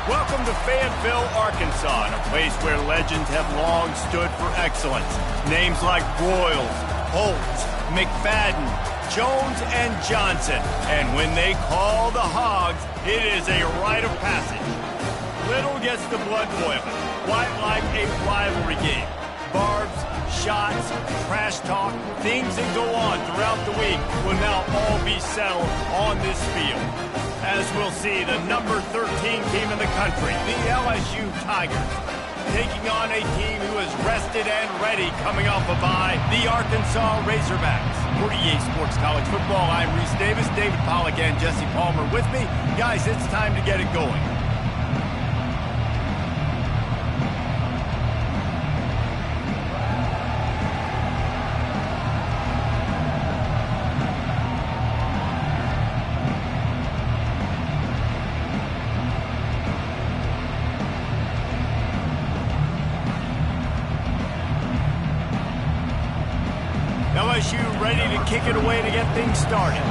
Welcome to Fayetteville, Arkansas, a place where legends have long stood for excellence. Names like Broyles, Holtz, McFadden, Jones, and Johnson. And when they call the Hogs, it is a rite of passage. Little gets the blood boiling, quite like a rivalry game. Barbs, shots, trash talk, things that go on throughout the week will now all be settled on this field. As we'll see, the number 13 team in the country, the LSU Tigers, taking on a team who is rested and ready coming off a bye, the Arkansas Razorbacks. For EA Sports College Football, I'm Reese Davis, David Pollack, and Jesse Palmer with me. Guys, it's time to get it going. LSU ready to kick it away to get things started.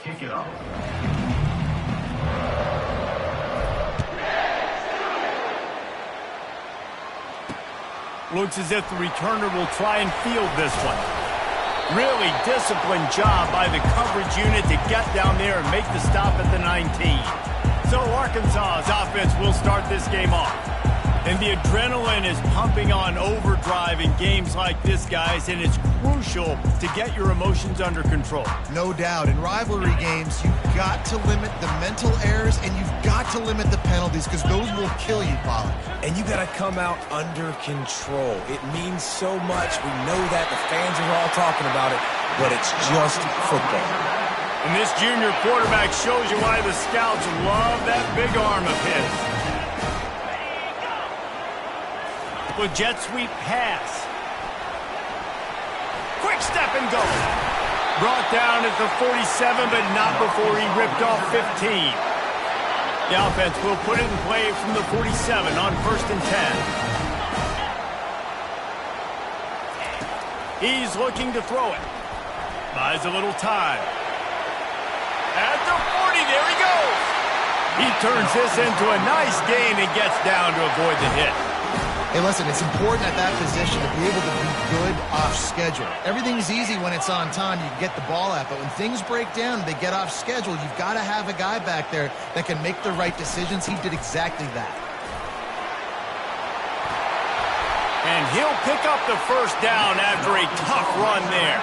Kick it off. Looks as if the returner will try and field this one. Really disciplined job by the coverage unit to get down there and make the stop at the 19. So Arkansas's offense will start this game off. And the adrenaline is pumping on overdrive in games like this, guys, and it's crucial to get your emotions under control. No doubt. In rivalry games, you've got to limit the mental errors, and you've got to limit the penalties, because those will kill you, Pollard. And you got to come out under control. It means so much. We know that. The fans are all talking about it, but it's just football. And this junior quarterback shows you why the scouts love that big arm of his. With jet sweep pass. Quick step and go. Brought down at the 47, but not before he ripped off 15. The offense will put it in play from the 47 on 1st and 10. He's looking to throw it. Buys a little time. At the 40, there he goes. He turns this into a nice gain and gets down to avoid the hit. Hey, listen, it's important at that position to be able to be good off schedule. Everything's easy when it's on time. You can get the ball out, but when things break down, they get off schedule. You've got to have a guy back there that can make the right decisions. He did exactly that. And he'll pick up the first down after a tough run there.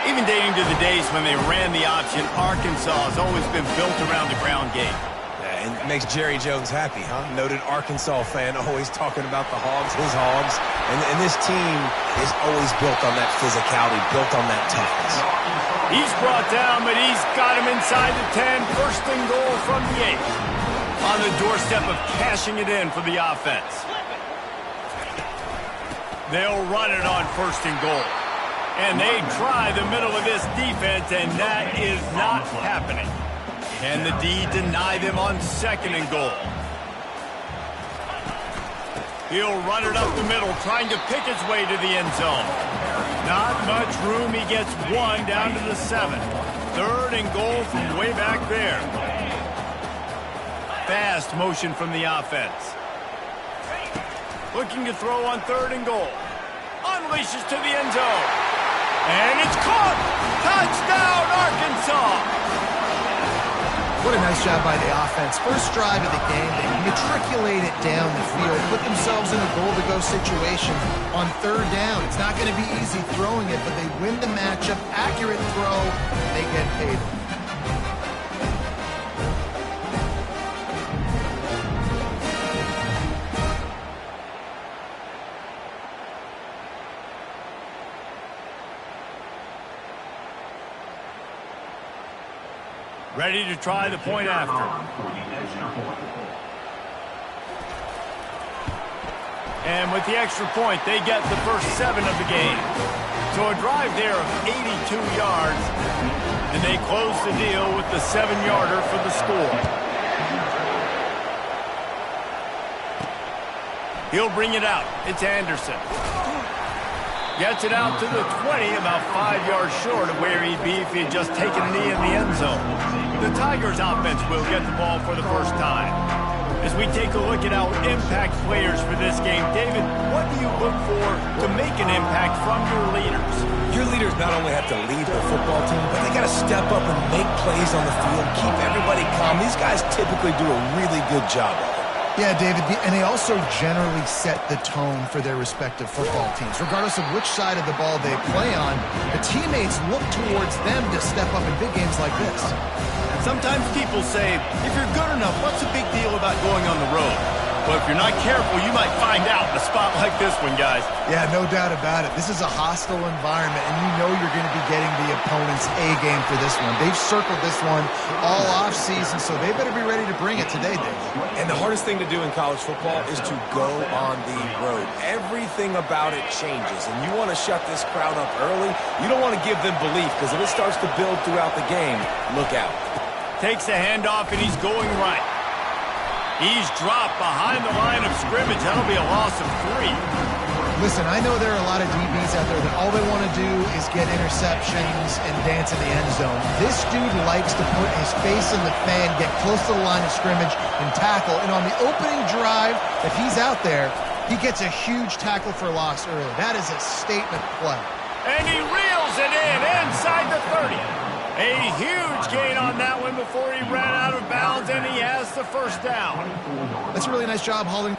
Even dating to the days when they ran the option, Arkansas has always been built around the ground game. And it makes Jerry Jones happy, huh? Noted Arkansas fan, always talking about the Hogs, his Hogs. And this team is always built on that physicality, built on that toughness. He's brought down, but he's got him inside the 10. First and goal from the 8. On the doorstep of cashing it in for the offense. They'll run it on 1st and goal. And they try the middle of this defense, and that is not happening. Can the D deny them on 2nd and goal? He'll run it up the middle, trying to pick his way to the end zone. Not much room. He gets 1 down to the 7. 3rd and goal from way back there. Fast motion from the offense. Looking to throw on 3rd and goal. Unleashes to the end zone. And it's caught! Touchdown, Arkansas! What a nice job by the offense. First drive of the game, they matriculate it down the field, put themselves in a goal-to-go situation on 3rd down. It's not going to be easy throwing it, but they win the matchup. Accurate throw, they get paid. Ready to try the point after. And with the extra point, they get the first 7 of the game. So a drive there of 82 yards, and they close the deal with the 7-yarder for the score. He'll bring it out. It's Anderson. Gets it out to the 20, about 5 yards short of where he'd be if he had just taken a knee in the end zone. The Tigers offense will get the ball for the first time. As we take a look at our impact players for this game, David, what do you look for to make an impact from your leaders? Your leaders not only have to lead the football team, but they got to step up and make plays on the field, keep everybody calm. These guys typically do a really good job of it. Yeah, David, and they also generally set the tone for their respective football teams. Regardless of which side of the ball they play on, the teammates look towards them to step up in big games like this. Sometimes people say, if you're good enough, what's the big deal about going on the road? Well, if you're not careful, you might find out in a spot like this one, guys. Yeah, no doubt about it. This is a hostile environment, and you know you're going to be getting the opponent's A game for this one. They've circled this one all offseason, so they better be ready to bring it today, Dave. And the hardest thing to do in college football is to go on the road. Everything about it changes, and you want to shut this crowd up early. You don't want to give them belief, because if it starts to build throughout the game, look out. Takes a handoff, and he's going right. He's dropped behind the line of scrimmage. That'll be a loss of 3. Listen, I know there are a lot of DBs out there that all they want to do is get interceptions and dance in the end zone. This dude likes to put his face in the fan, get close to the line of scrimmage, and tackle. And on the opening drive that he's out there, he gets a huge tackle for loss early. That is a statement play. And he reels it in inside the 30. A huge gain on that one before he ran out of bounds, and he has the first down. That's a really nice job holding.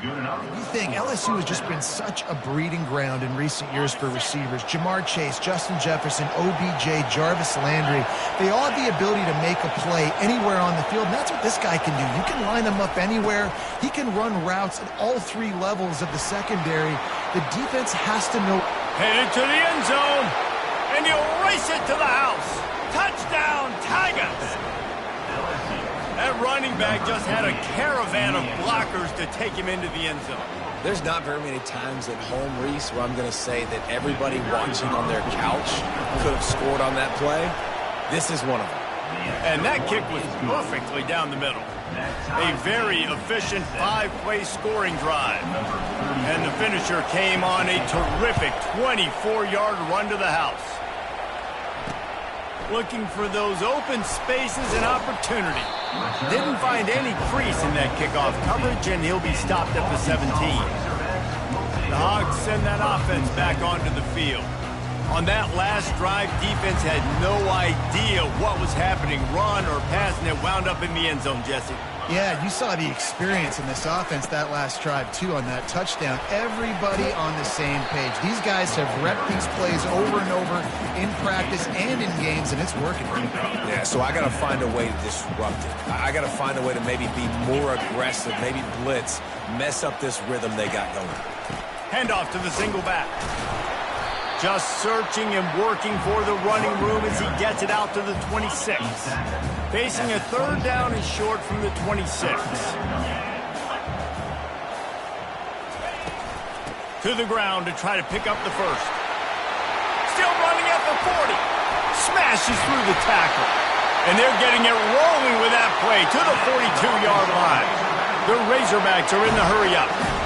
You think LSU has just been such a breeding ground in recent years for receivers. Jamar Chase, Justin Jefferson, OBJ, Jarvis Landry. They all have the ability to make a play anywhere on the field, and that's what this guy can do. You can line him up anywhere. He can run routes at all 3 levels of the secondary. The defense has to know. Headed to the end zone, and he'll race it to the house. Touchdown, Tigers! That running back just had a caravan of blockers to take him into the end zone. There's not very many times at home, Reese, where I'm going to say that everybody watching on their couch could have scored on that play. This is one of them. And that kick was perfectly down the middle. A very efficient 5-play scoring drive. And the finisher came on a terrific 24-yard run to the house. Looking for those open spaces and opportunity. Didn't find any crease in that kickoff coverage, and he'll be stopped at the 17. The Hogs send that offense back onto the field. On that last drive, defense had no idea what was happening, run or pass, and it wound up in the end zone, Jesse. Yeah, you saw the experience in this offense that last drive, too, on that touchdown. Everybody on the same page. These guys have repped these plays over and over in practice and in games, and it's working. Yeah, so I got to find a way to disrupt it. I got to find a way to maybe be more aggressive, maybe blitz, mess up this rhythm they got going. Handoff to the single back. Just searching and working for the running room as he gets it out to the 26. Facing a third down and short from the 26. To the ground to try to pick up the first. Still running at the 40. Smashes through the tackle. And they're getting it rolling with that play to the 42-yard line. The Razorbacks are in the hurry-up.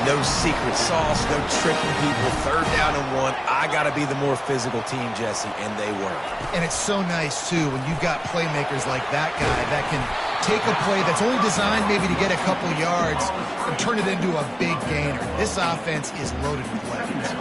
No secret sauce, no tricking people. Third down and 1. I got to be the more physical team, Jesse, and they were. And it's so nice, too, when you've got playmakers like that guy that can take a play that's only designed maybe to get a couple yards and turn it into a big gainer. This offense is loaded with weapons.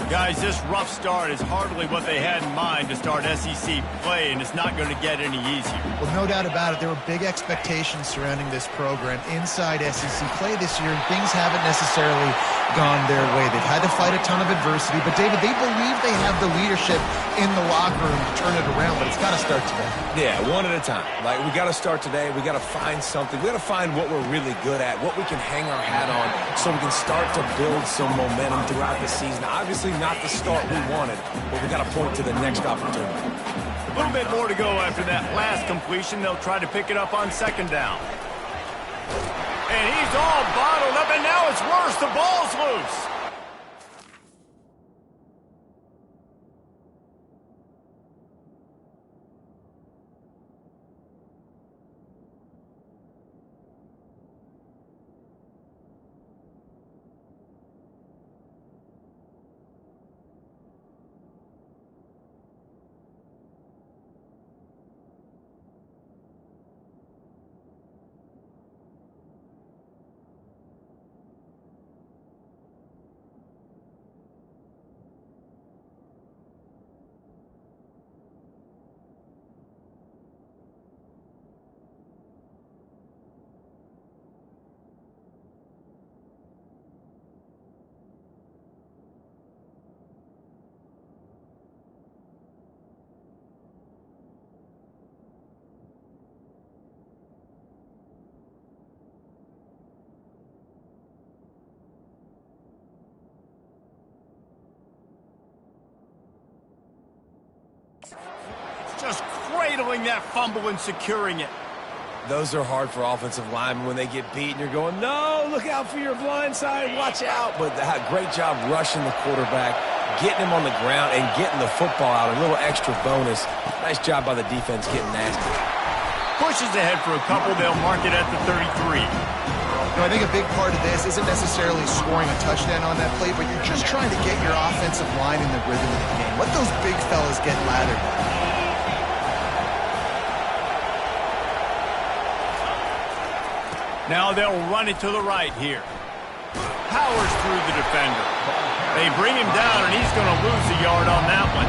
Guys, this rough start is hardly what they had in mind to start SEC play, and it's not going to get any easier. Well, no doubt about it. There were big expectations surrounding this program inside SEC play this year, and things haven't necessarily gone their way. They've had to fight a ton of adversity, but, David, they believe they have the leadership in the locker room to turn it around, but it's got to start today. Yeah, one at a time. Like, we got to start today. We got to find something. We got to find what we're really good at, what we can hang our hat on so we can start to build some momentum throughout the season. Obviously, not the start we wanted, but we got to point to the next opportunity. A little bit more to go after that last completion. They'll try to pick it up on second down. And he's all bottled up, and now it's worse. The ball's loose. Just cradling that fumble and securing it. Those are hard for offensive linemen when they get beat and you're going, no, look out for your blind side, watch out. But great job rushing the quarterback, getting him on the ground, and getting the football out. A little extra bonus. Nice job by the defense getting nasty. Pushes ahead for a couple. They'll mark it at the 33. You know, I think a big part of this isn't necessarily scoring a touchdown on that play, but you're just trying to get your offensive line in the rhythm of the game. Let those big fellas get lathered. Now they'll run it to the right here. Powers through the defender. They bring him down, and he's going to lose a yard on that one.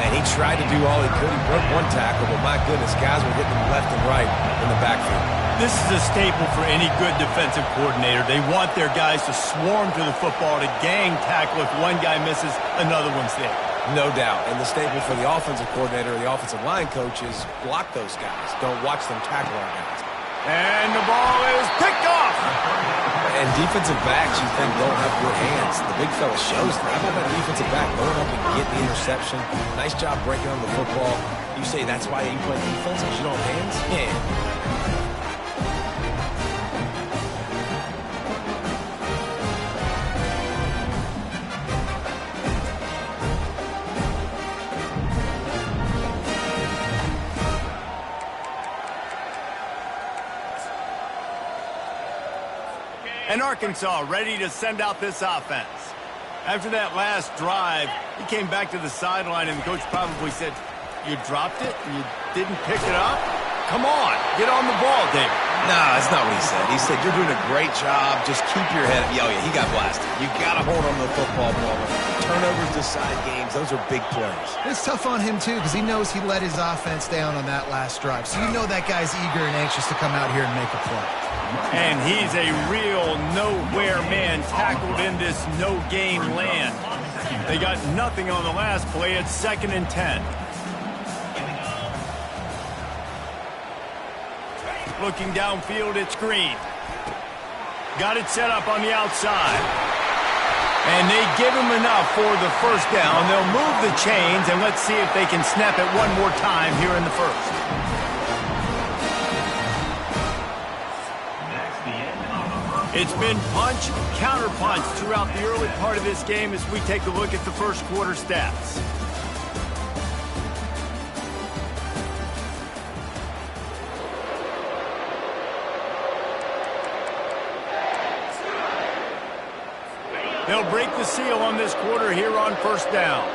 And he tried to do all he could. He broke one tackle, but my goodness, guys were hitting him left and right in the backfield. This is a staple for any good defensive coordinator. They want their guys to swarm to the football, to gang tackle. If one guy misses, another one's there. No doubt. And the staple for the offensive coordinator or the offensive line coach is block those guys. Don't watch them tackle our guys. And the ball is picked off. And defensive backs, you think, don't have good hands. The big fella shows that. How about that defensive back going up and getting the interception? Nice job breaking on the football. You say that's why you play defense because you don't have hands? Yeah. And Arkansas ready to send out this offense. After that last drive, he came back to the sideline, and the coach probably said, "You dropped it and you didn't pick it up? Come on, get on the ball, David." Nah, that's not what he said. He said, "You're doing a great job. Just keep your head up." Oh, yeah, he got blasted. You got to hold on to the football, Palmer. Turnovers decide games. Those are big plays. It's tough on him, too, because he knows he let his offense down on that last drive. So you know that guy's eager and anxious to come out here and make a play. And he's a real nowhere man tackled in this no-game land. They got nothing on the last play. It's 2nd and 10. Looking downfield, it's Green. Got it set up on the outside. And they give him enough for the first down. They'll move the chains, and let's see if they can snap it one more time here in the first. It's been punch, counter-punch throughout the early part of this game as we take a look at the first quarter stats. They'll break the seal on this quarter here on first down.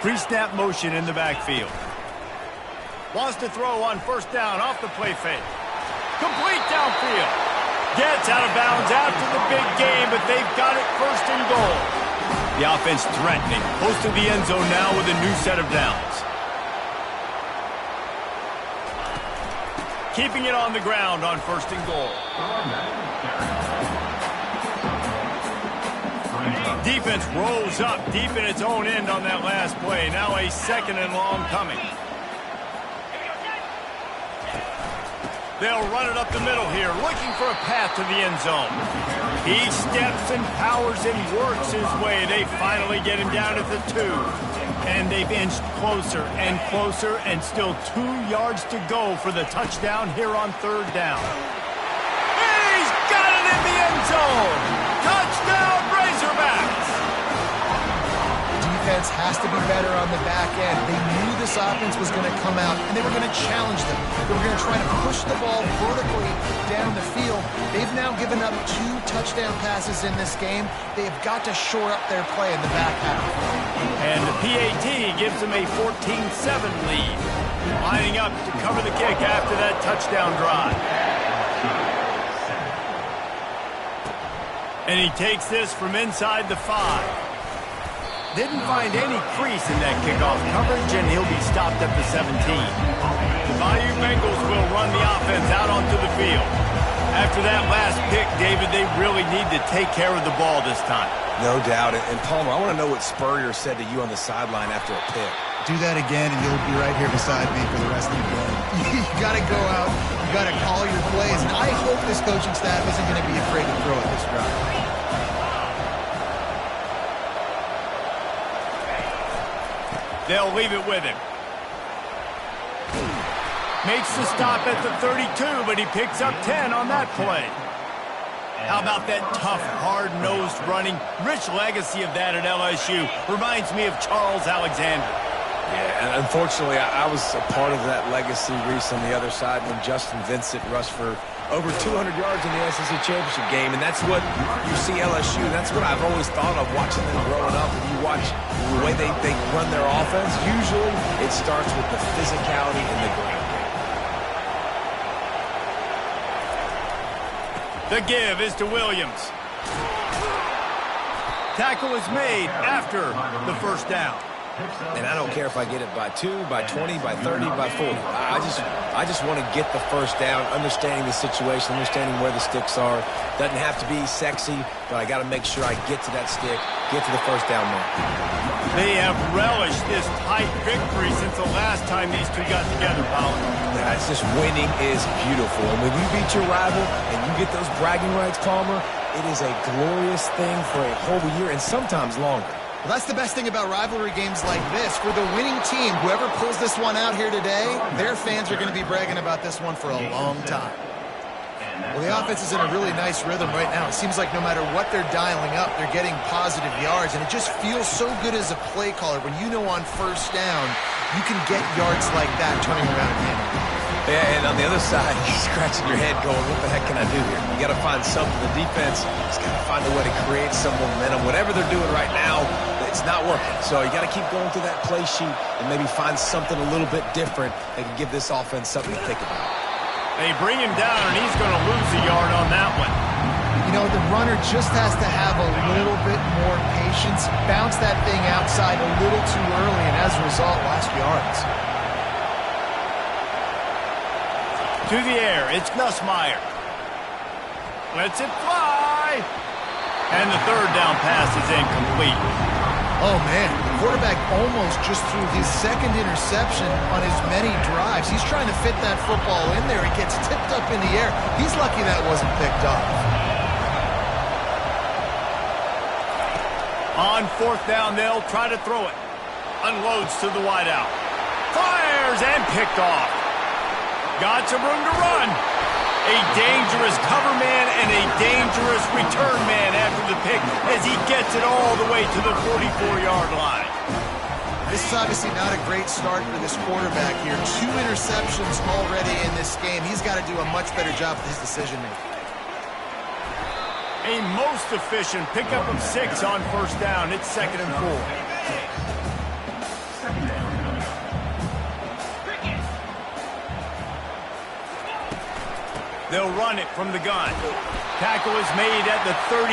Pre-snap motion in the backfield. Wants to throw on first down off the play fake. Complete downfield. Gets out of bounds after the big game, but they've got it 1st and goal. The offense threatening. Close to the end zone now with a new set of downs. Keeping it on the ground on 1st and goal. Defense rolls up deep in its own end on that last play. Now a 2nd and long coming. They'll run it up the middle here, looking for a path to the end zone. He steps and powers and works his way. They finally get him down at the 2. And they've inched closer and closer, and still 2 yards to go for the touchdown here on 3rd down. He's got it in the end zone! Touchdown, Razorbacks! Defense has to be better on the back end. They knew this offense was going to come out, and they were going to challenge them. They were going to try to push the ball vertically down the field. They've now given up 2 touchdown passes in this game. They have got to shore up their play in the back half. And the PAT gives them a 14-7 lead. Lining up to cover the kick after that touchdown drive. And he takes this from inside the 5. Didn't find any crease in that kickoff coverage, and he'll be stopped at the 17. The Bayou Bengals will run the offense out onto the field. After that last pick, David, they really need to take care of the ball this time. No doubt. And Palmer, I want to know what Spurrier said to you on the sideline after a pick. Do that again, and you'll be right here beside me for the rest of the game. You got to go out. You got to call your plays. And I hope this coaching staff isn't going to be afraid to throw at this drive. They'll leave it with him. Makes the stop at the 32, but he picks up 10 on that play. How about that tough, hard-nosed running? Rich legacy of that at LSU. Reminds me of Charles Alexander. Yeah, and unfortunately, I was a part of that legacy, Reese, on the other side when Justin Vincent rushed for over 200 yards in the SEC championship game, and that's what you see LSU. That's what I've always thought of watching them growing up. When you watch the way they run their offense, usually it starts with the physicality in the ground game. The give is to Williams. Tackle is made after the first down. And I don't care if I get it by 2, by 20, by 30, by 40. I just want to get the first down, understanding the situation, understanding where the sticks are. Doesn't have to be sexy, but I got to make sure I get to that stick, get to the first down mark. They have relished this tight victory since the last time these two got together, Paul. Yeah, it's just winning is beautiful. And when you beat your rival and you get those bragging rights, Palmer, it is a glorious thing for a whole year and sometimes longer. Well, that's the best thing about rivalry games like this. For the winning team, whoever pulls this one out here today, their fans are going to be bragging about this one for a long time. Well, the offense is in a really nice rhythm right now. It seems like no matter what they're dialing up, they're getting positive yards, and it just feels so good as a play caller when you know on first down you can get yards like that turning around and handling. Yeah, and on the other side, you're scratching your head going, what the heck can I do here? You got to find something. The defense has got to find a way to create some momentum. Whatever they're doing right now, it's not working. So you got to keep going through that play sheet and maybe find something a little bit different that can give this offense something to think about. They bring him down, and he's going to lose a yard on that one. You know, the runner just has to have a little bit more patience, bounce that thing outside a little too early, and as a result, lost yards. To the air, it's Nussmeier. Lets it fly. And the third down pass is incomplete. Oh, man, the quarterback almost just threw his second interception on as many drives. He's trying to fit that football in there. It gets tipped up in the air. He's lucky that wasn't picked up. On fourth down, they'll try to throw it. Unloads to the wideout. Fires and picked off. Got some room to run. A dangerous cover man and a dangerous return man after the pick as he gets it all the way to the 44-yard line. This is obviously not a great start for this quarterback here. 2 interceptions already in this game. He's got to do a much better job with his decision-making. A most efficient pickup of 6 on first down. It's 2nd and 4. They'll run it from the gun. Tackle is made at the 33.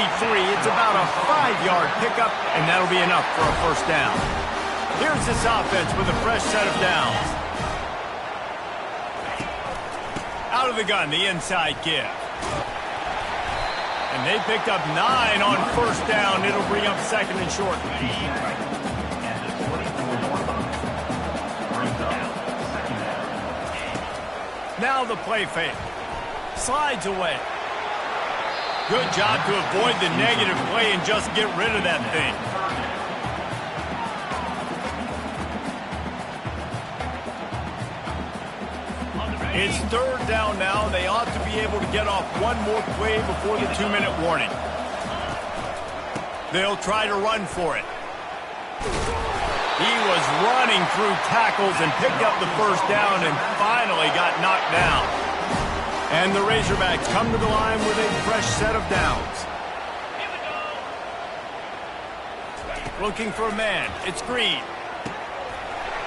It's about a 5-yard pickup, and that'll be enough for a first down. Here's this offense with a fresh set of downs. Out of the gun, the inside give. And they picked up 9 on first down. It'll bring up 2nd and short. Now the play fake. Slides away. Good job to avoid the negative play and just get rid of that thing. It's 3rd down now. They ought to be able to get off one more play before the 2-minute warning. They'll try to run for it. He was running through tackles and picked up the first down and finally got knocked down. And the Razorbacks come to the line with a fresh set of downs. Looking for a man. It's Green.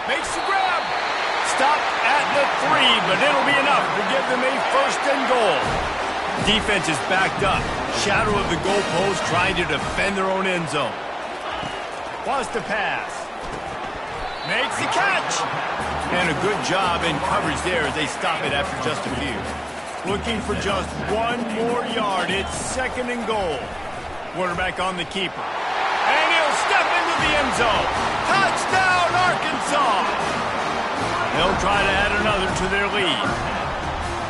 Makes the grab. Stop at the 3, but it'll be enough to give them a 1st and goal. Defense is backed up. Shadow of the goalpost trying to defend their own end zone. Wants to pass. Makes the catch. And a good job in coverage there as they stop it after just a few. Looking for just 1 more yard. It's 2nd and goal. Quarterback on the keeper. And he'll step into the end zone. Touchdown, Arkansas! They'll try to add another to their lead.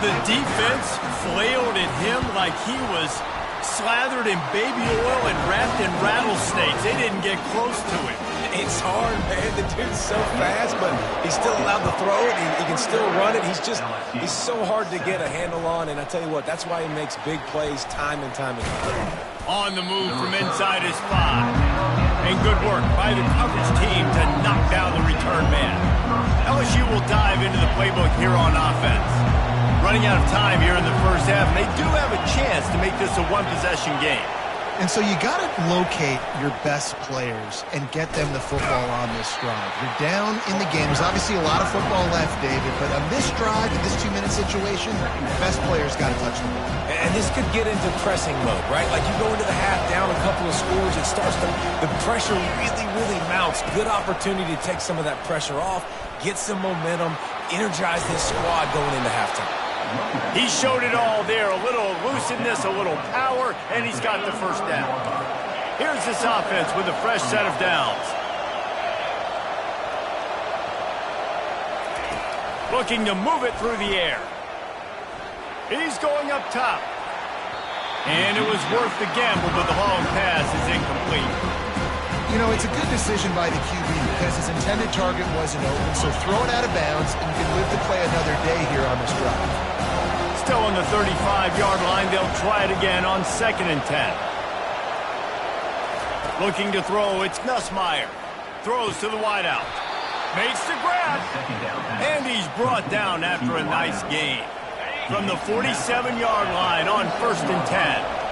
The defense flailed at him like he was slathered in baby oil and wrapped in rattlesnakes. They didn't get close to him. It's hard, man. The dude's so fast, but he's still allowed to throw it. He can still run it. He's so hard to get a handle on, and I tell you what, that's why he makes big plays time and time again. On the move from inside his 5. And good work by the coverage team to knock down the return man. LSU will dive into the playbook here on offense. Running out of time here in the first half, and they do have a chance to make this a one-possession game. And so you got to locate your best players and get them the football on this drive. You're down in the game. There's obviously a lot of football left, David, but on this drive, in this 2-minute situation, your best players got to touch the ball. And this could get into pressing mode, right? Like you go into the half down a couple of scores, it starts to, the pressure really mounts. Good opportunity to take some of that pressure off, get some momentum, energize this squad going into halftime. He showed it all there, a little elusiveness, a little power, and he's got the first down. Here's this offense with a fresh set of downs. Looking to move it through the air. He's going up top. And it was worth the gamble, but the long pass is incomplete. You know, it's a good decision by the QB because his intended target wasn't open, so throw it out of bounds and you can live to play another day here on this drive. Still on the 35-yard line, they'll try it again on 2nd and 10. Looking to throw, it's Nussmeier. Throws to the wideout. Makes the grab. And he's brought down after a nice gain. From the 47-yard line on 1st and 10.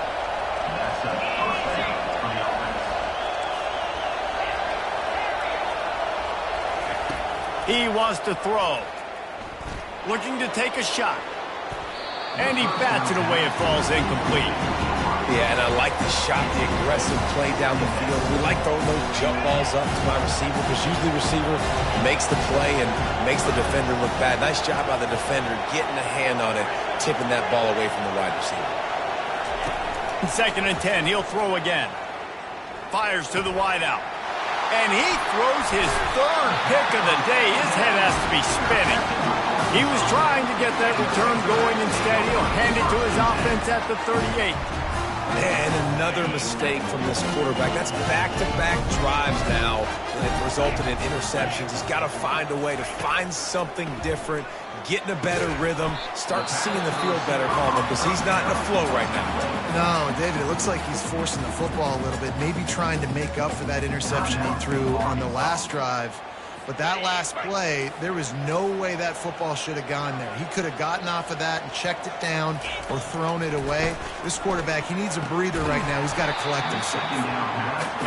He wants to throw. Looking to take a shot. And he bats it away. It falls incomplete. Yeah, and I like the shot, the aggressive play down the field. We like throwing those jump balls up to my receiver because usually the receiver makes the play and makes the defender look bad. Nice job by the defender getting a hand on it, tipping that ball away from the wide receiver. 2nd and 10. He'll throw again. Fires to the wideout. And he throws his 3rd pick of the day. His head has to be spinning. He was trying to get that return going. Instead, he'll hand it to his offense at the 38. And another mistake from this quarterback. That's back-to-back drives now that resulted in interceptions. He's got to find a way to find something different, get in a better rhythm, start seeing the field better, Palmer, because he's not in a flow right now. No, David, it looks like he's forcing the football a little bit, maybe trying to make up for that interception he threw on the last drive. But that last play, there was no way that football should have gone there. He could have gotten off of that and checked it down or thrown it away. This quarterback, he needs a breather right now. He's got to collect himself.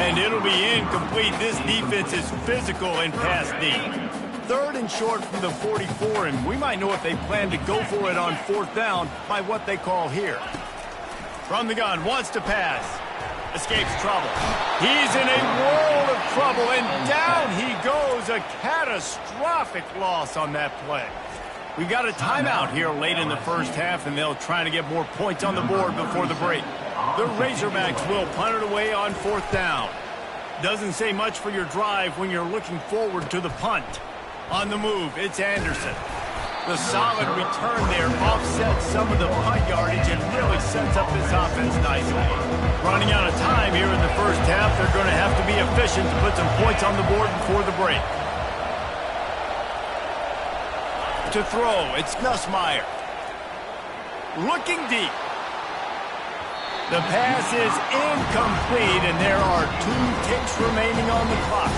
And it'll be incomplete. This defense is physical and pass deep. 3rd and short from the 44, and we might know if they plan to go for it on 4th down by what they call here. From the gun, wants to pass. Escapes trouble. He's in a world of trouble, and down he goes. A catastrophic loss on that play. We got a timeout here late in the 1st half, and they'll try to get more points on the board before the break. The Razorbacks will punt it away on 4th down. Doesn't say much for your drive when you're looking forward to the punt. On the move, it's Anderson. The solid return there offsets some of the punt yardage and really sets up this offense nicely. Running out of time here in the 1st half, they're going to have to be efficient to put some points on the board before the break. To throw, it's Nussmeier. Looking deep. The pass is incomplete, and there are 2 ticks remaining on the clock.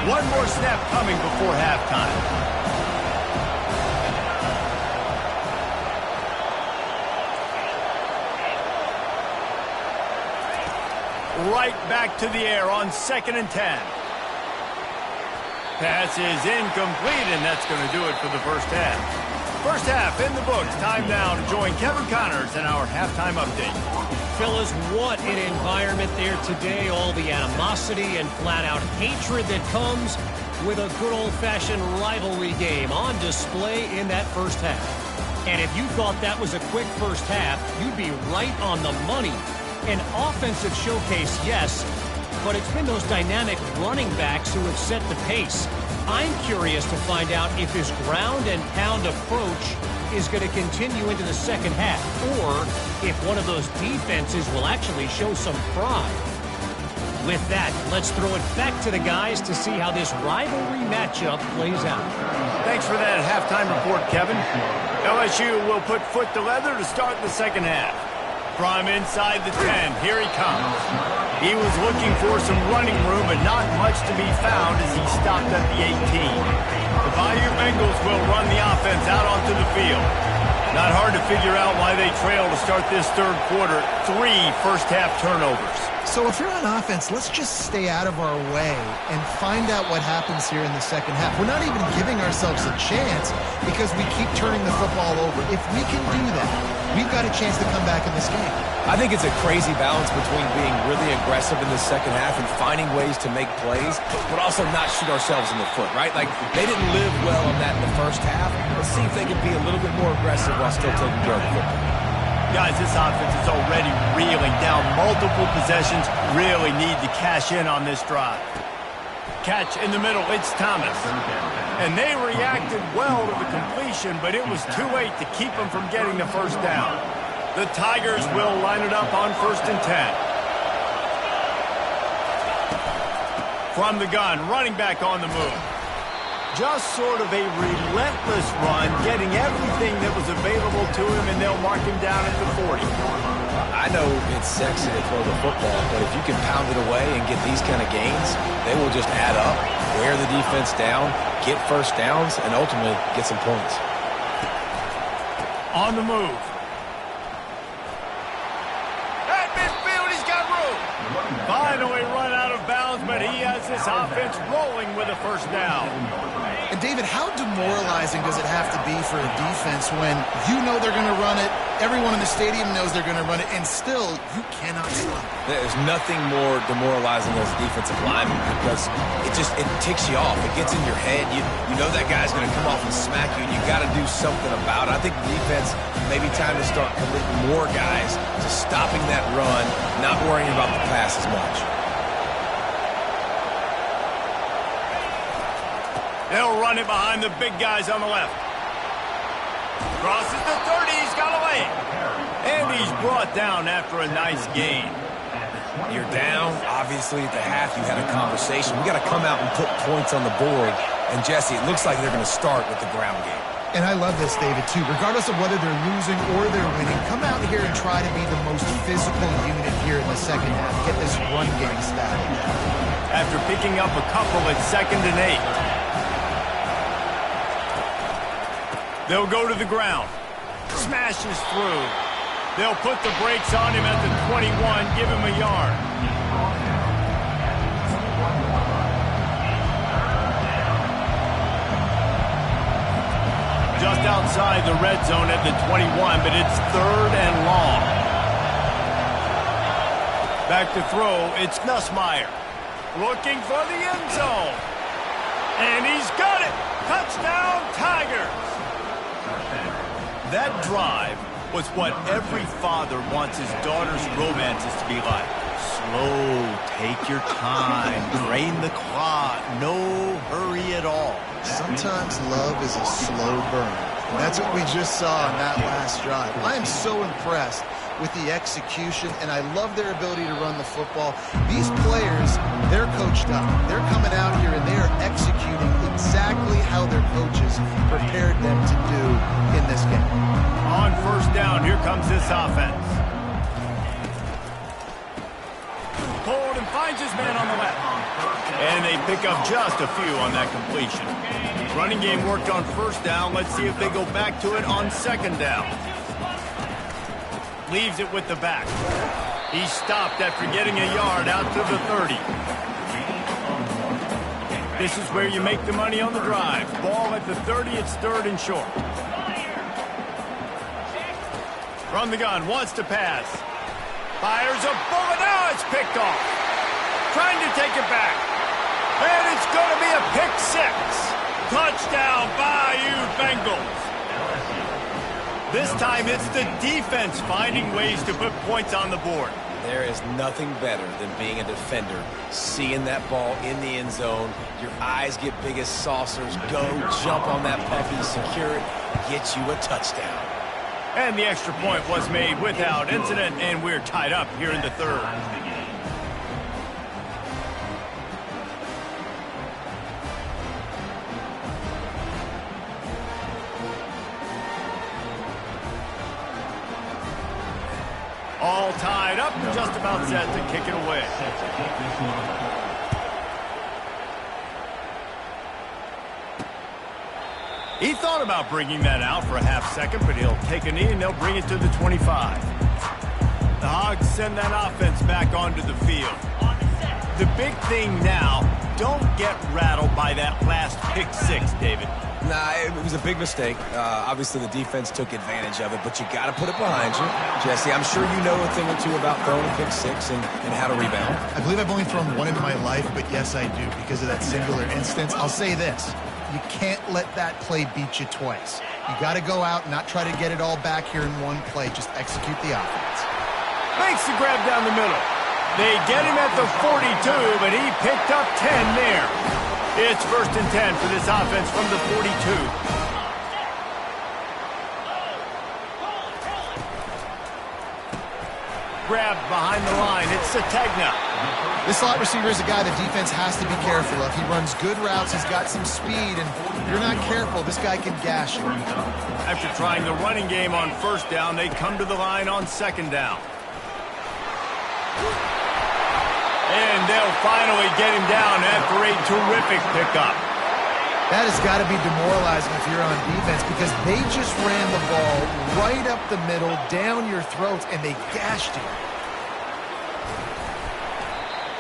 One more snap coming before halftime. Right back to the air on 2nd and 10. Pass is incomplete, and that's going to do it for the 1st half. 1st half in the books. Time now to join Kevin Connors in our halftime update. Fellas, what an environment there today. All the animosity and flat-out hatred that comes with a good old-fashioned rivalry game on display in that 1st half. And if you thought that was a quick 1st half, you'd be right on the money. An offensive showcase, yes, but it's been those dynamic running backs who have set the pace. I'm curious to find out if his ground and pound approach is going to continue into the 2nd half, or if one of those defenses will actually show some pride. With that, let's throw it back to the guys to see how this rivalry matchup plays out. Thanks for that halftime report, Kevin. LSU will put foot to leather to start the 2nd half. From inside the 10, here he comes. He was looking for some running room, but not much to be found as he stopped at the 18. The Bayou Bengals will run the offense out onto the field. Not hard to figure out why they trail to start this 3rd quarter. 3 first-half turnovers. So if you're on offense, let's just stay out of our way and find out what happens here in the 2nd half. We're not even giving ourselves a chance because we keep turning the football over. If we can do that, we've got a chance to come back in this game. I think it's a crazy balance between being really aggressive in the 2nd half and finding ways to make plays, but also not shoot ourselves in the foot, right? Like, they didn't live well on that in the 1st half. Let's see if they can be a little bit more aggressive while still taking care of the football. Guys, this offense is already reeling down multiple possessions. Really need to cash in on this drive. Catch in the middle, it's Thomas. And they reacted well to the completion, but it was too late to keep them from getting the 1st down. The Tigers will line it up on 1st and 10. From the gun, running back on the move. Just sort of a relentless run, getting everything that was available to him, and they'll mark him down at the 40. I I know it's sexy to throw the football, but if you can pound it away and get these kind of gains, they will just add up, wear the defense down, get first downs, and ultimately get some points. On the move. At midfield, he's got room. Finally run out of bounds, but he has this offense rolling with a first down. And David, how demoralizing does it have to be for a defense when you know they're going to run it, everyone in the stadium knows they're going to run it, and still you cannot stop it? There's nothing more demoralizing as a defensive lineman because it ticks you off. It gets in your head. You know that guy's going to come off and smack you, and you got to do something about it. I think the defense maybe time to start committing more guys to stopping that run, not worrying about the pass as much. They'll run it behind the big guys on the left. Crosses the 30, he's got away. And he's brought down after a nice gain. You're down, obviously, at the half. You had a conversation. We got to come out and put points on the board. And, Jesse, it looks like they're going to start with the ground game. And I love this, David, too. Regardless of whether they're losing or they're winning, come out here and try to be the most physical unit here in the second half. Get this run game started. After picking up a couple at 2nd and 8. They'll go to the ground. Smashes through. They'll put the brakes on him at the 21, give him a yard. Just outside the red zone at the 21, but it's 3rd and long. Back to throw, it's Nussmeier. Looking for the end zone. And he's got it. Touchdown, Tigers. That drive was what every father wants his daughter's romances to be like. Slow, take your time, drain the clock, no hurry at all. Sometimes love is a slow burn. And that's what we just saw on that last drive. I am so impressed with the execution, and I love their ability to run the football. These players, they're coached up. They're coming out here, and they are executing exactly how their coaches prepared them to do in this game. On first down, here comes this offense. Pulled and finds his man on the left. And they pick up just a few on that completion. Running game worked on first down. Let's see if they go back to it on 2nd down. Leaves it with the back. He stopped after getting a yard out to the 30. This is where you make the money on the drive. Ball at the 30, it's 3rd and short. From the gun, wants to pass. Fires a bullet, now it's picked off. Trying to take it back. And it's going to be a pick 6. Touchdown, Bayou Bengals. This time it's the defense finding ways to put points on the board. There is nothing better than being a defender, seeing that ball in the end zone. Your eyes get big as saucers. Go, jump on that puppy, secure it, get you a touchdown. And the extra point was made without incident, and we're tied up here in the 3rd. All tied up and just about set to kick it away. He thought about bringing that out for a half second, but he'll take a knee and they'll bring it to the 25. The Hogs send that offense back onto the field. The big thing now, don't get rattled by that last pick 6, David. Nah, it was a big mistake. Obviously, the defense took advantage of it, but you got to put it behind you. Jesse, I'm sure you know a thing or two about throwing a pick 6 and how to rebound. I believe I've only thrown one in my life, but yes, I do, because of that singular instance. I'll say this. You can't let that play beat you twice. You got to go out and not try to get it all back here in one play. Just execute the offense. Makes the grab down the middle. They get him at the 42, but he picked up 10 there. It's 1st and 10 for this offense from the 42. Grabbed behind the line. It's Sategna. This slot receiver is a guy the defense has to be careful of. He runs good routes. He's got some speed, and if you're not careful, this guy can gash you. After trying the running game on first down, they come to the line on 2nd down. And they'll finally get him down after a terrific pickup. That has got to be demoralizing if you're on defense because they just ran the ball right up the middle, down your throats, and they gashed you.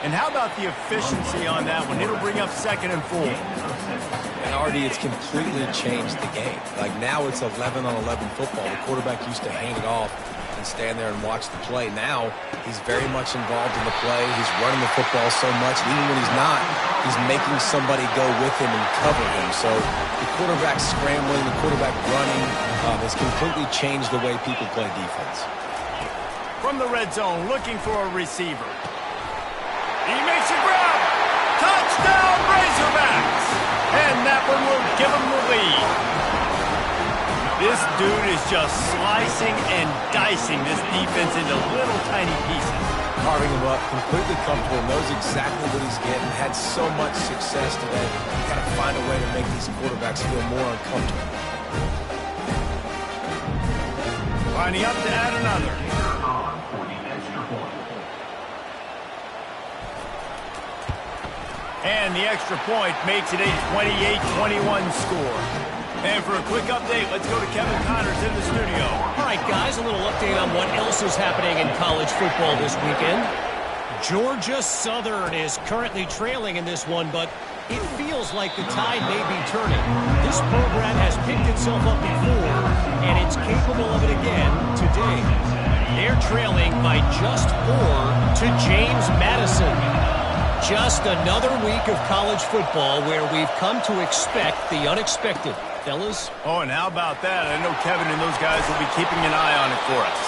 And how about the efficiency on that one? It'll bring up 2nd and 4. And Artie, it's completely changed the game. Like now it's 11-on-11 football. The quarterback used to hand it off and stand there and watch the play. Now he's very much involved in the play. He's running the football so much. Even when he's not, he's making somebody go with him and cover him. So the quarterback scrambling, the quarterback running has completely changed the way people play defense. From the red zone, looking for a receiver. He makes a grab. Touchdown, Razorbacks! And that one will give him the lead. This dude is just slicing and dicing this defense into little tiny pieces. Carving him up, completely comfortable, knows exactly what he's getting, had so much success today. You got to find a way to make these quarterbacks feel more uncomfortable. Lining up to add another. And the extra point makes it a 28-21 score. And for a quick update, let's go to Kevin Connors in the studio. All right, guys, a little update on what else is happening in college football this weekend. Georgia Southern is currently trailing in this one, but it feels like the tide may be turning. This program has picked itself up before, and it's capable of it again today. They're trailing by just 4 to James Madison. Just another week of college football where we've come to expect the unexpected. Fellas? Oh, and how about that? I know Kevin and those guys will be keeping an eye on it for us.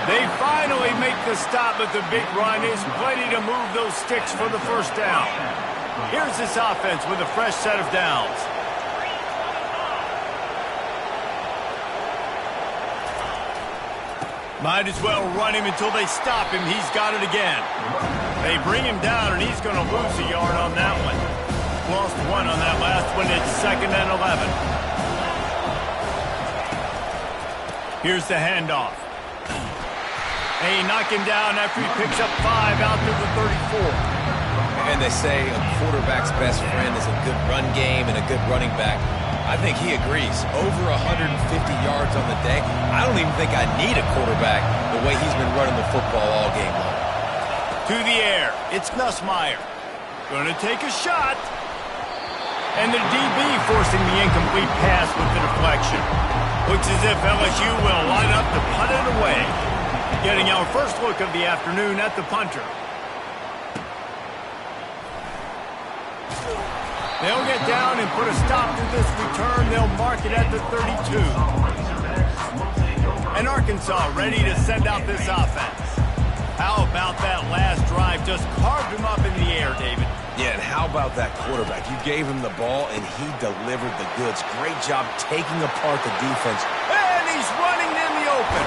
They finally make the stop, but the big run is plenty to move those sticks for the first down. Here's this offense with a fresh set of downs. Might as well run him until they stop him. He's got it again. They bring him down, and he's going to lose a yard on that one. Lost 1 on that last one. It's 2nd and 11. Here's the handoff. They knock him down after he picks up 5 out to the 34. And they say a quarterback's best friend is a good run game and a good running back. I think he agrees. Over 150 yards on the day. I don't even think I need a quarterback the way he's been running the football all game long. To the air. It's Nussmeier. Going to take a shot. And the DB forcing the incomplete pass with the deflection. Looks as if LSU will line up to punt it away. Getting our first look of the afternoon at the punter. They'll get down and put a stop to this return. They'll mark it at the 32. And Arkansas ready to send out this offense. How about that last drive? Just carved him up in the air, David. Yeah, and how about that quarterback? You gave him the ball, and he delivered the goods. Great job taking apart the defense. And he's running in the open.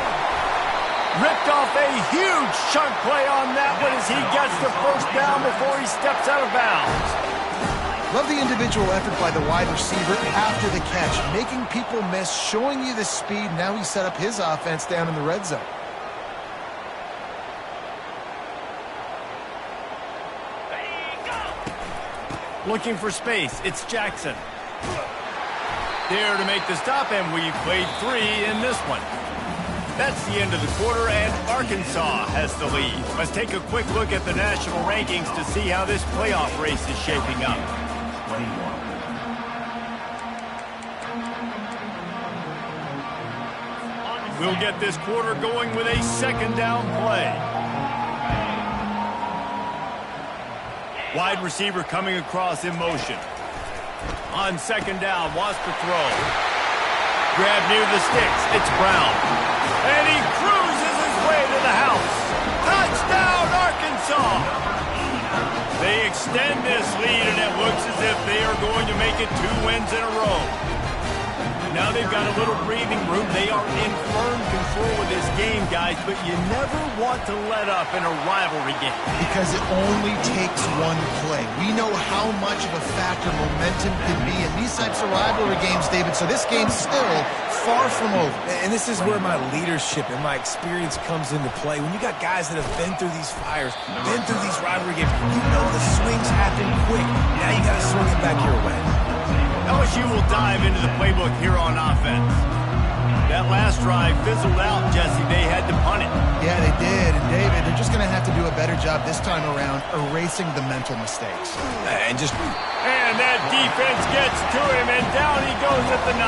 Ripped off a huge chunk play on that one as he gets the first down before he steps out of bounds. Love the individual effort by the wide receiver after the catch, making people miss, showing you the speed. Now he set up his offense down in the red zone. Looking for space, it's Jackson. There to make the stop, and we played 3 in this one. That's the end of the quarter, and Arkansas has the lead. Let's take a quick look at the national rankings to see how this playoff race is shaping up. We'll get this quarter going with a 2nd down play. Wide receiver coming across in motion. On 2nd down, wants to throw. Grab near the sticks. It's Brown. And he cruises his way to the house. Touchdown, Arkansas! They extend this lead, and it looks as if they are going to make it 2 wins in a row. Now they've got a little breathing room. They are in firm control of this game, guys, but you never want to let up in a rivalry game. Because it only takes one play. We know how much of a factor momentum can be in these types of rivalry games, David, so this game's still far from over. And this is where my leadership and my experience comes into play. When you got guys that have been through these fires, been through these rivalry games, you know the swings happen quick. Now you got to swing it back your way. LSU will dive into the playbook here on offense. That last drive fizzled out, Jesse. They had to punt it. Yeah, they did. And, David, they're just going to have to do a better job this time around erasing the mental mistakes. And that defense gets to him, and down he goes at the 9.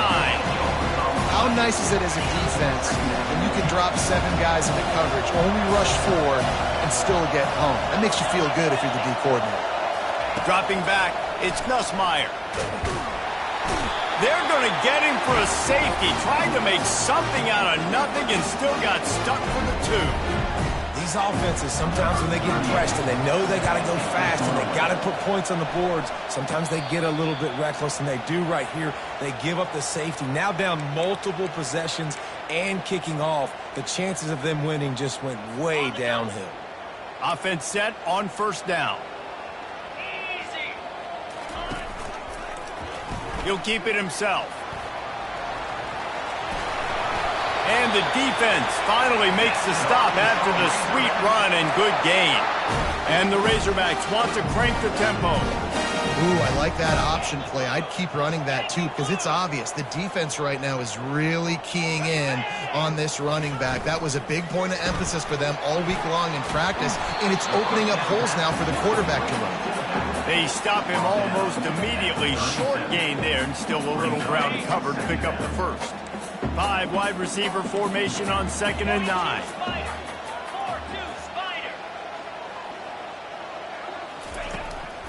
How nice is it as a defense when you can drop 7 guys into coverage, only rush 4, and still get home? That makes you feel good if you're the D coordinator. Dropping back, it's Nussmeier. They're going to get him for a safety, trying to make something out of nothing and still got stuck for the 2. These offenses, sometimes when they get pressed and they know they got to go fast and they got to put points on the boards, sometimes they get a little bit reckless, and they do right here. They give up the safety. Now down multiple possessions and kicking off, the chances of them winning just went way downhill. Offense set on first down. He'll keep it himself. And the defense finally makes the stop after the sweet run and good gain. And the Razorbacks want to crank the tempo. Ooh, I like that option play. I'd keep running that too, because it's obvious the defense right now is really keying in on this running back. That was a big point of emphasis for them all week long in practice, and it's opening up holes now for the quarterback to run. They stop him almost immediately. Short gain there, and still a little ground covered to pick up the first. 5 wide receiver formation on 2nd and 9.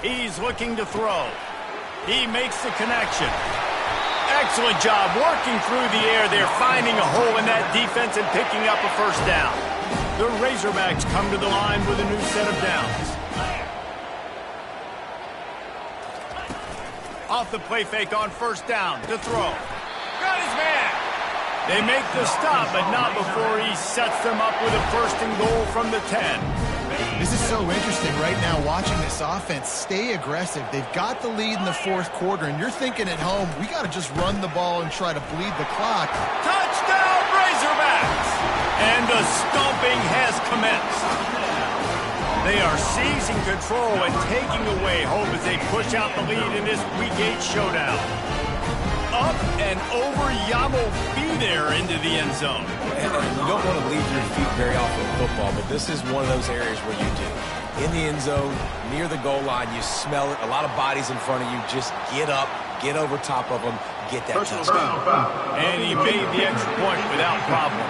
He's looking to throw. He makes the connection. Excellent job working through the air. They're finding a hole in that defense and picking up a first down. The Razorbacks come to the line with a new set of downs. Off the play fake on first down to throw. Got his man. They make the stop, but not before he sets them up with a first and goal from the 10. This is so interesting right now watching this offense stay aggressive. They've got the lead in the 4th quarter, and you're thinking at home, we got to just run the ball and try to bleed the clock. Touchdown, Razorbacks! And the stomping has commenced. They are seizing control and taking away hope as they push out the lead in this Week 8 showdown. Up and over, Yamo be there into the end zone. And you don't want to leave your feet very often in football, but this is one of those areas where you do. In the end zone, near the goal line, you smell it. A lot of bodies in front of you. Just get up, get over top of them, get that touchdown. And he made the extra point without problem.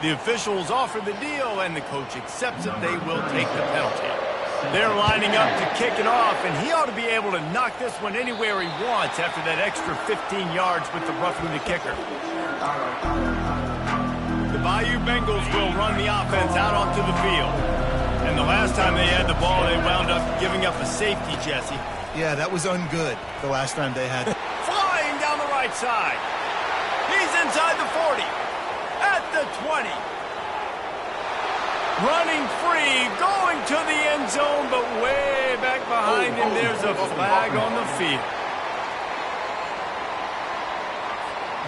The officials offer the deal, and the coach accepts it. They will take the penalty. They're lining up to kick it off, and he ought to be able to knock this one anywhere he wants after that extra 15 yards with the roughing the kicker. The Bayou Bengals will run the offense out onto the field. And the last time they had the ball, they wound up giving up a safety, Jesse. Yeah, that was ungood the last time they had it. Flying down the right side. He's inside the 40. At the 20. Running free, going to the end zone, but way back behind him, there's a flag on the field.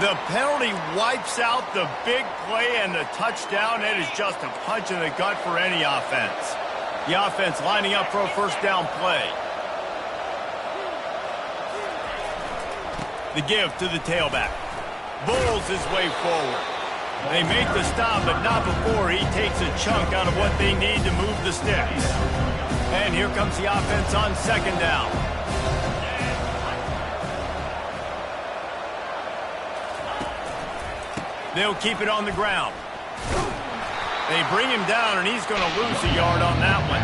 The penalty wipes out the big play and the touchdown. It is just a punch in the gut for any offense. The offense lining up for a first down play. The give to the tailback. Bulls his way forward. They make the stop, but not before he takes a chunk out of what they need to move the sticks. And here comes the offense on 2nd down. They'll keep it on the ground. They bring him down, and he's going to lose a yard on that one.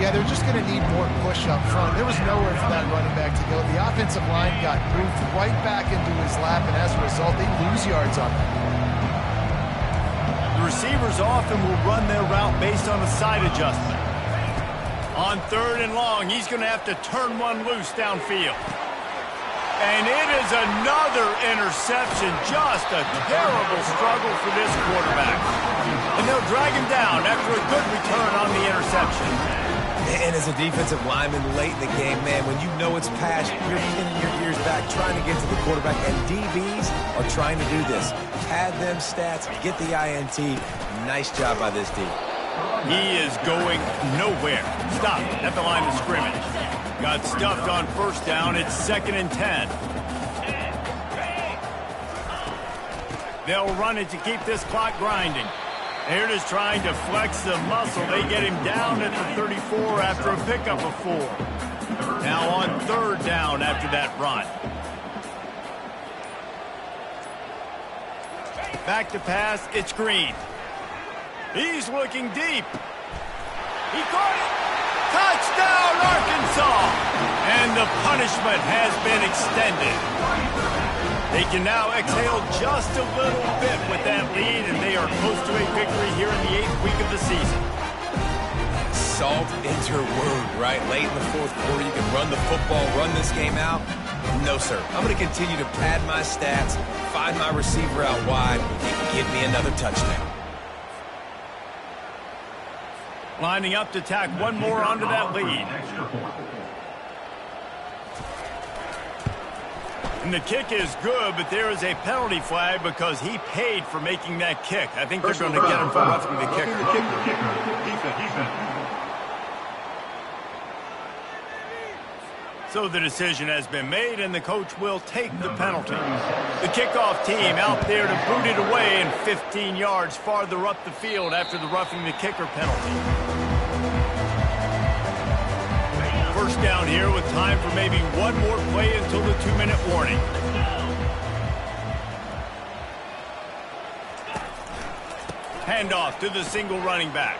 Yeah, they're just going to need more push up front. There was nowhere for that running back to go. The offensive line got moved right back into his lap, and as a result, they lose yards on him. The receivers often will run their route based on a side adjustment. On 3rd and long, he's going to have to turn one loose downfield. And it is another interception. Just a terrible struggle for this quarterback. And they'll drag him down after a good return on the interception. And as a defensive lineman late in the game, man, when you know it's past, you're pinning your ears back trying to get to the quarterback. And DBs are trying to do this. Pad them stats, get the INT. Nice job by this D. He is going nowhere. Stop at the line of scrimmage. Got stuffed on first down. It's 2nd and 10. They'll run it to keep this clock grinding. They're just trying to flex the muscle. They get him down at the 34 after a pickup of 4. Now on 3rd down after that run. Back to pass. It's Green. He's looking deep. He caught it. Touchdown, Arkansas! And the punishment has been extended. They can now exhale just a little bit with that lead, and they are close to a victory here in the 8th week of the season. Salt into your wound, right? Late in the 4th quarter, you can run the football, run this game out. No, sir. I'm going to continue to pad my stats, find my receiver out wide, and give me another touchdown. Lining up to tack one more onto that lead. And the kick is good, but there is a penalty flag because he paid for making that kick. I think they're going to get him for roughing the kicker. So the decision has been made, and the coach will take the penalty. The kickoff team out there to boot it away and 15 yards farther up the field after the roughing the kicker penalty. First down here with time for maybe one more play until the 2-minute warning. Handoff to the single running back.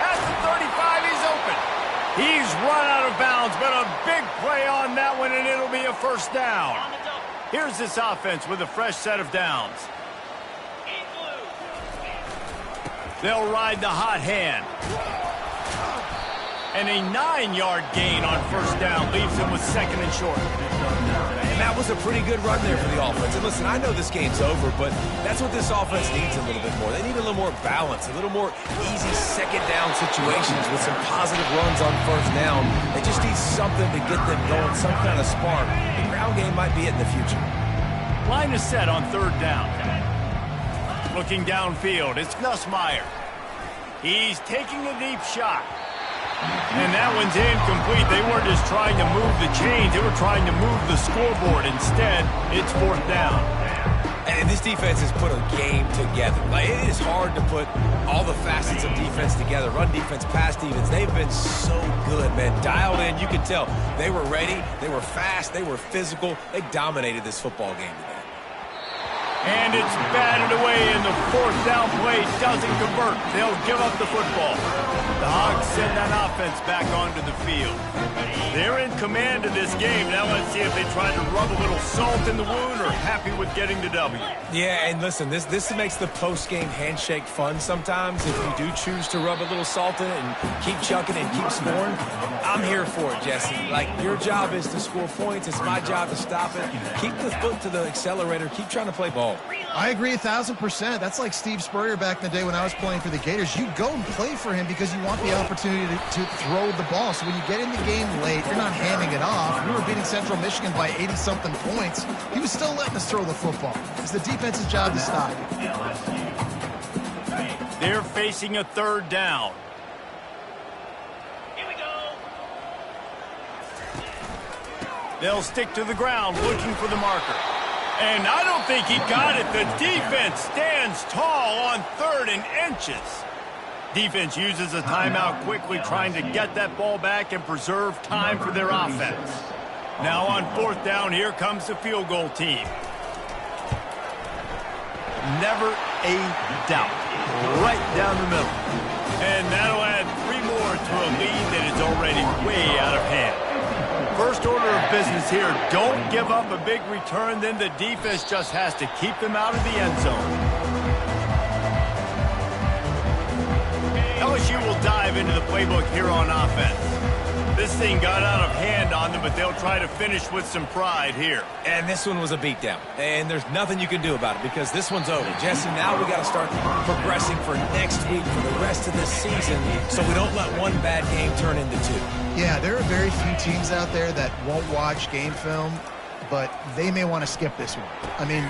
At the 35, he's open. He's run out of bounds, but a big play on that one, and it'll be a first down. Here's this offense with a fresh set of downs. They'll ride the hot hand. And a 9-yard gain on first down leaves him with 2nd and short. And that was a pretty good run there for the offense. And listen, I know this game's over, but that's what this offense needs a little bit more. They need a little more balance, a little more easy 2nd down situations with some positive runs on first down. They just need something to get them going, some kind of spark. The ground game might be it in the future. Line is set on 3rd down. Looking downfield, it's Nussmeier. He's taking a deep shot. And that one's incomplete. They weren't just trying to move the chains. They were trying to move the scoreboard. Instead, it's 4th down. And this defense has put a game together. Like, it is hard to put all the facets of defense together. Run defense, pass defense. They've been so good, man. Dialed in. You can tell they were ready. They were fast. They were physical. They dominated this football game today. And it's batted away, and the 4th down play doesn't convert. They'll give up the football. The Hogs send that offense back onto the field. They're in command of this game. Now let's see if they try to rub a little salt in the wound or happy with getting the W. Yeah, and listen, this makes the post-game handshake fun sometimes. If you do choose to rub a little salt in it and keep chucking and keep scoring, I'm here for it, Jesse. Like, your job is to score points. It's my job to stop it. Keep the foot to the accelerator. Keep trying to play ball. I agree 1,000%. That's like Steve Spurrier back in the day when I was playing for the Gators. You go and play for him because you want the opportunity to throw the ball. So when you get in the game late, you're not handing it off. We were beating Central Michigan by 80-something points. He was still letting us throw the football. It's the defense's job to stop it. They're facing a 3rd down. Here we go. They'll stick to the ground looking for the marker. And I don't think he got it. The defense stands tall on 3rd and inches. Defense uses a timeout quickly, trying to get that ball back and preserve time for their offense. Now on 4th down, here comes the field goal team. Never a doubt. Right down the middle. And that'll add 3 more to a lead that is already way out of hand. First order of business here, don't give up a big return, then the defense just has to keep them out of the end zone. LSU will dive into the playbook here on offense. This thing got out of hand on them, but they'll try to finish with some pride here. And this one was a beatdown. And there's nothing you can do about it because this one's over. Jesse, now we got to start progressing for next week for the rest of this season so we don't let one bad game turn into two. Yeah, there are very few teams out there that won't watch game film, but they may want to skip this one. I mean...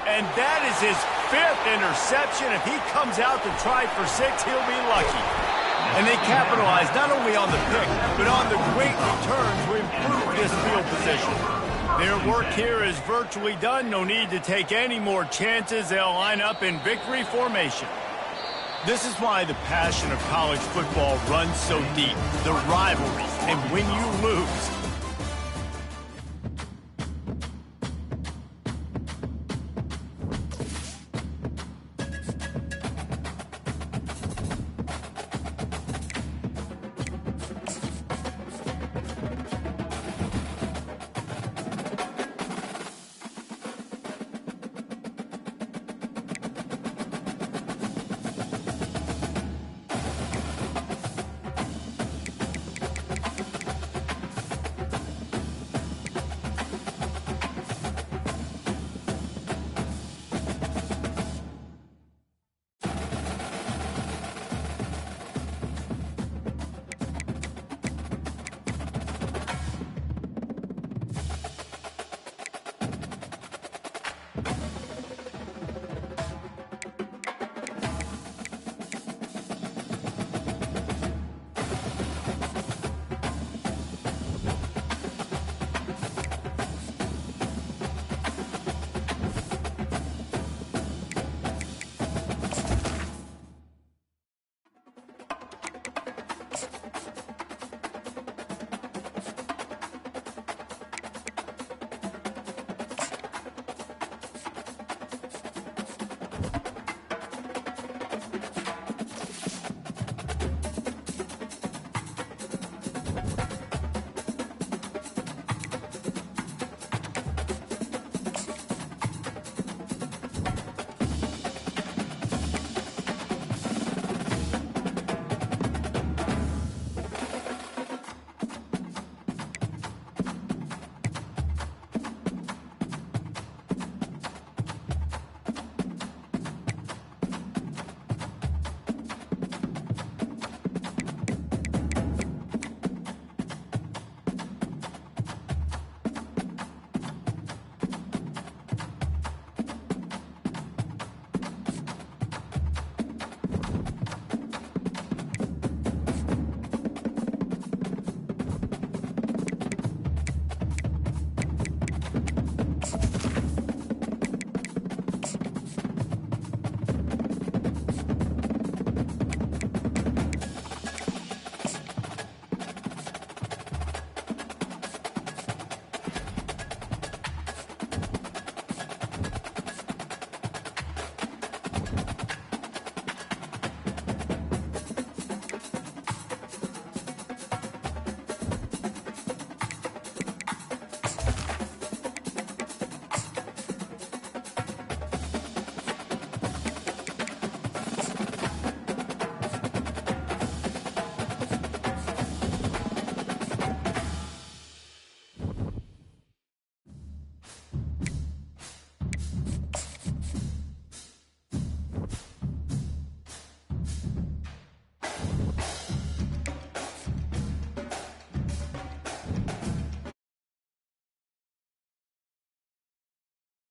And that is his 5th interception. If he comes out to try for 6, he'll be lucky. And they capitalize not only on the pick, but on the great return to improve this field position. Their work here is virtually done. No need to take any more chances. They'll line up in victory formation. This is why the passion of college football runs so deep. The rivalries. And when you lose,